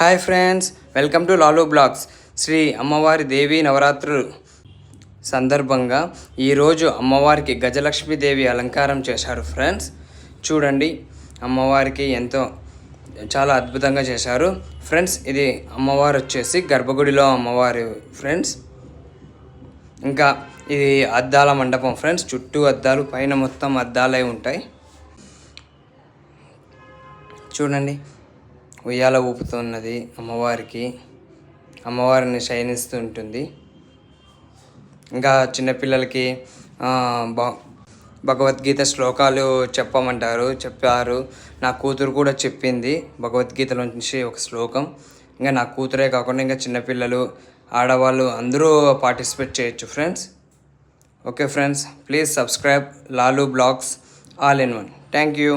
Hi friends, welcome to Lalu blogs. Shri అమ్మవారి దేవి నవరాత్రులు సందర్భంగా ఈరోజు అమ్మవారికి గజలక్ష్మీదేవి అలంకారం చేశారు ఫ్రెండ్స్. చూడండి, అమ్మవారికి చాలా అద్భుతంగా చేశారు ఫ్రెండ్స్. ఇది అమ్మవారు వచ్చేసి గర్భగుడిలో అమ్మవారి ఫ్రెండ్స్. ఇంకా ఇది అద్దాల మండపం ఫ్రెండ్స్. చుట్టూ అద్దాలు, పైన మొత్తం అద్దాలే ఉంటాయి. చూడండి, ఉయ్యాల ఊపుతున్నది అమ్మవారిని శయనిస్తూ ఉంటుంది. ఇంకా చిన్నపిల్లలకి భగవద్గీత శ్లోకాలు చెప్పారు. నా కూతురు కూడా చెప్పింది భగవద్గీతలో నుంచి ఒక శ్లోకం. ఇంకా నా కూతురే కాకుండా ఇంకా చిన్నపిల్లలు, ఆడవాళ్ళు అందరూ పార్టిసిపేట్ చేయొచ్చు friends. Okay friends, please subscribe Lalu blogs all in one. Thank you.